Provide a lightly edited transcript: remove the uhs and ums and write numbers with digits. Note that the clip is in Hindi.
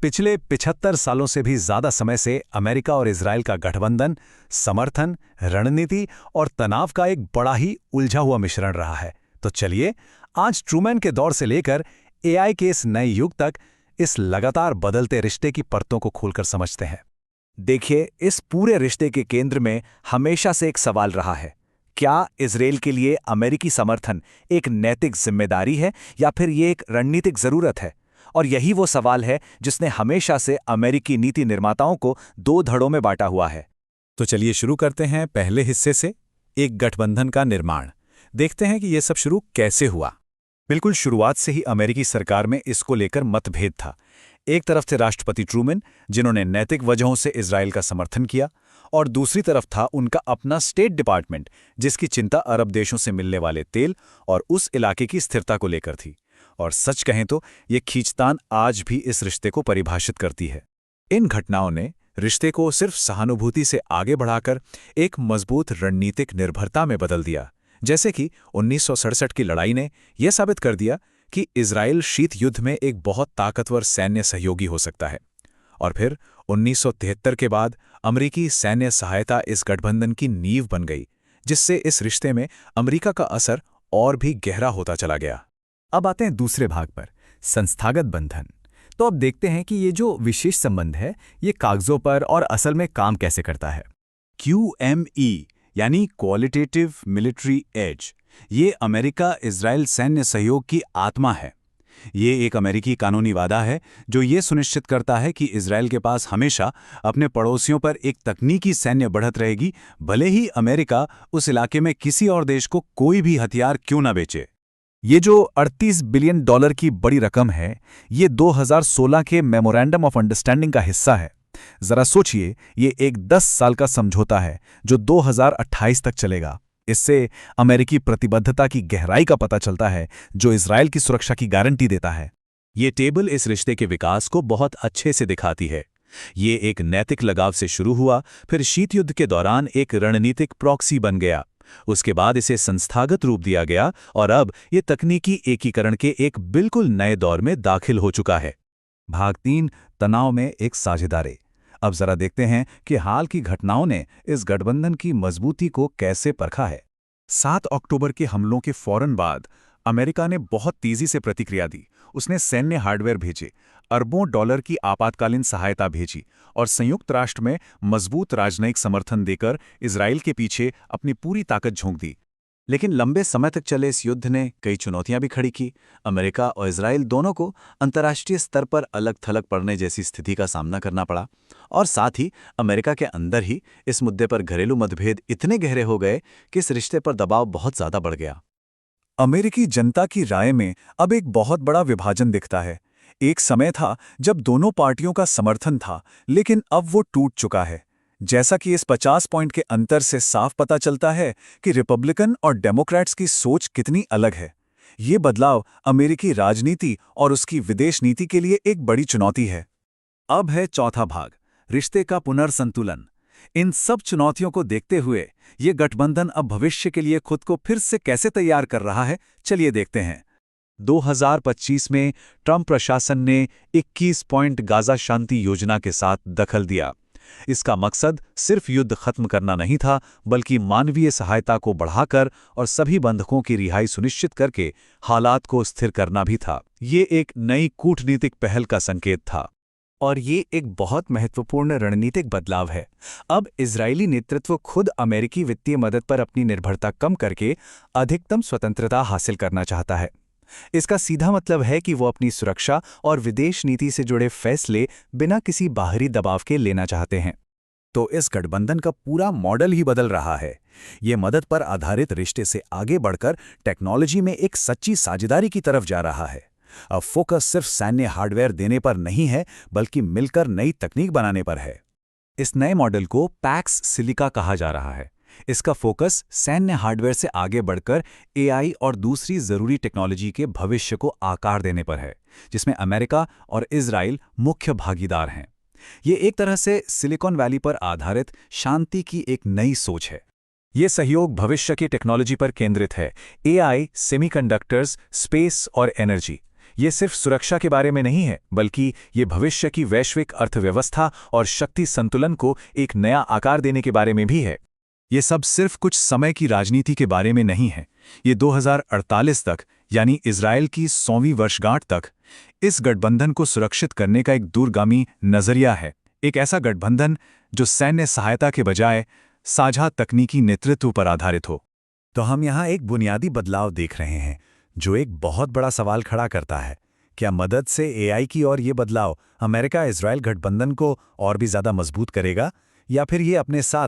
पिछले 75 सालों से भी ज्यादा समय से अमेरिका और इजराइल का गठबंधन समर्थन, रणनीति और तनाव का एक बड़ा ही उलझा हुआ मिश्रण रहा है। तो चलिए आज ट्रूमैन के दौर से लेकर एआई के इस नए युग तक इस लगातार बदलते रिश्ते की परतों को खोलकर समझते हैं। देखिए, इस पूरे रिश्ते के केंद्र में हमेशा से एक सवाल रहा है। क्या इजराइल के लिए अमेरिकी समर्थन एक नैतिक जिम्मेदारी है या फिर ये एक रणनीतिक जरूरत है? और यही वो सवाल है जिसने हमेशा से अमेरिकी नीति निर्माताओं को दो धड़ों में बांटा हुआ है। तो चलिए शुरू करते हैं पहले हिस्से से, एक गठबंधन का निर्माण। देखते हैं कि यह सब शुरू कैसे हुआ। बिल्कुल शुरुआत से ही अमेरिकी सरकार में इसको लेकर मतभेद था। एक तरफ थे राष्ट्रपति ट्रूमैन, जिन्होंने नैतिक वजहों से इजराइल का समर्थन किया, और दूसरी तरफ था उनका अपना स्टेट डिपार्टमेंट, जिसकी चिंता अरब देशों से मिलने वाले तेल और उस इलाके की स्थिरता को लेकर थी। और सच कहें तो ये खींचतान आज भी इस रिश्ते को परिभाषित करती है। इन घटनाओं ने रिश्ते को सिर्फ सहानुभूति से आगे बढ़ाकर एक मजबूत रणनीतिक निर्भरता में बदल दिया। जैसे कि 1967 की लड़ाई ने यह साबित कर दिया कि इजराइल शीत युद्ध में एक बहुत ताकतवर सैन्य सहयोगी हो सकता है। और फिर 1973 के बाद अमेरिकी सैन्य सहायता इस गठबंधन की नींव बन गई, जिससे इस रिश्ते में अमेरिका का असर और भी गहरा होता चला गया। अब आते हैं दूसरे भाग पर, संस्थागत बंधन। तो अब देखते हैं कि ये जो विशेष संबंध है ये कागजों पर और असल में काम कैसे करता है। QME यानी क्वालिटेटिव मिलिट्री एज, ये अमेरिका इजराइल सैन्य सहयोग की आत्मा है। ये एक अमेरिकी कानूनी वादा है जो ये सुनिश्चित करता है कि इजराइल के पास हमेशा अपने पड़ोसियों पर एक तकनीकी सैन्य बढ़त रहेगी, भले ही अमेरिका उस इलाके में किसी और देश को कोई भी हथियार क्यों न बेचे। ये जो $38 बिलियन की बड़ी रकम है, ये 2016 के मेमोरेंडम ऑफ अंडरस्टैंडिंग का हिस्सा है। जरा सोचिए, ये एक 10 साल का समझौता है जो 2028 तक चलेगा। इससे अमेरिकी प्रतिबद्धता की गहराई का पता चलता है, जो इजराइल की सुरक्षा की गारंटी देता है। ये टेबल इस रिश्ते के विकास को बहुत अच्छे से दिखाती है। ये एक नैतिक लगाव से शुरू हुआ, फिर शीत युद्ध के दौरान एक रणनीतिक प्रॉक्सी बन गया, उसके बाद इसे संस्थागत रूप दिया गया, और अब ये तकनीकी एकीकरण के एक बिल्कुल नए दौर में दाखिल हो चुका है। भाग 3, तनाव में एक साझेदारी। अब जरा देखते हैं कि हाल की घटनाओं ने इस गठबंधन की मजबूती को कैसे परखा है। 7 अक्टूबर के हमलों के फौरन बाद अमेरिका ने बहुत तेजी से प्रतिक्रिया दी। उसने सैन्य हार्डवेयर भेजे, अरबों डॉलर की आपातकालीन सहायता भेजी और संयुक्त राष्ट्र में मजबूत राजनयिक समर्थन देकर इजराइल के पीछे अपनी पूरी ताकत झोंक दी। लेकिन लंबे समय तक चले इस युद्ध ने कई चुनौतियां भी खड़ी की। अमेरिका और इजराइल दोनों को अंतर्राष्ट्रीय स्तर पर अलग थलग पड़ने जैसी स्थिति का सामना करना पड़ा, और साथ ही अमेरिका के अंदर ही इस मुद्दे पर घरेलू मतभेद इतने गहरे हो गए कि इस रिश्ते पर दबाव बहुत ज्यादा बढ़ गया। अमेरिकी जनता की राय में अब एक बहुत बड़ा विभाजन दिखता है। एक समय था जब दोनों पार्टियों का समर्थन था, लेकिन अब वो टूट चुका है। जैसा कि इस 50 पॉइंट के अंतर से साफ पता चलता है कि रिपब्लिकन और डेमोक्रेट्स की सोच कितनी अलग है। ये बदलाव अमेरिकी राजनीति और उसकी विदेश नीति के लिए एक बड़ी चुनौती है। अब है चौथा भाग, रिश्ते का पुनर्संतुलन। इन सब चुनौतियों को देखते हुए ये गठबंधन अब भविष्य के लिए खुद को फिर से कैसे तैयार कर रहा है, चलिए देखते हैं। 2025 में ट्रंप प्रशासन ने 21 पॉइंट गाजा शांति योजना के साथ दखल दिया। इसका मकसद सिर्फ युद्ध खत्म करना नहीं था, बल्कि मानवीय सहायता को बढ़ाकर और सभी बंधकों की रिहाई सुनिश्चित करके हालात को स्थिर करना भी था। ये एक नई कूटनीतिक पहल का संकेत था। और ये एक बहुत महत्वपूर्ण रणनीतिक बदलाव है। अब इजरायली नेतृत्व खुद अमेरिकी वित्तीय मदद पर अपनी निर्भरता कम करके अधिकतम स्वतंत्रता हासिल करना चाहता है। इसका सीधा मतलब है कि वो अपनी सुरक्षा और विदेश नीति से जुड़े फैसले बिना किसी बाहरी दबाव के लेना चाहते हैं। तो इस गठबंधन का पूरा मॉडल ही बदल रहा है। ये मदद पर आधारित रिश्ते से आगे बढ़कर टेक्नोलॉजी में एक सच्ची साझेदारी की तरफ जा रहा है। अब फोकस सिर्फ सैन्य हार्डवेयर देने पर नहीं है, बल्कि मिलकर नई तकनीक बनाने पर है। इस नए मॉडल को पैक्स सिलिका कहा जा रहा है। इसका फोकस सैन्य हार्डवेयर से आगे बढ़कर एआई और दूसरी जरूरी टेक्नोलॉजी के भविष्य को आकार देने पर है, जिसमें अमेरिका और इजराइल मुख्य भागीदार हैं। ये एक तरह से सिलिकॉन वैली पर आधारित शांति की एक नई सोच है। ये सहयोग भविष्य की टेक्नोलॉजी पर केंद्रित है, एआई, सेमीकंडक्टर्स, स्पेस और एनर्जी। ये सिर्फ सुरक्षा के बारे में नहीं है, बल्कि ये भविष्य की वैश्विक अर्थव्यवस्था और शक्ति संतुलन को एक नया आकार देने के बारे में भी है। ये सब सिर्फ कुछ समय की राजनीति के बारे में नहीं है। ये 2048 तक, यानी इजराइल की 100वीं वर्षगांठ तक, इस गठबंधन को सुरक्षित करने का एक दूरगामी नजरिया है। एक ऐसा गठबंधन जो सैन्य सहायता के बजाय साझा तकनीकी नेतृत्व पर आधारित हो। तो हम यहाँ एक बुनियादी बदलाव देख रहे हैं, जो एक बहुत बड़ा सवाल खड़ा करता है। क्या मदद से एआई की और ये बदलाव अमेरिका-इजराइल गठबंधन को और भी ज़्यादा मजबूत करेगा, या फिर ये अपने साथ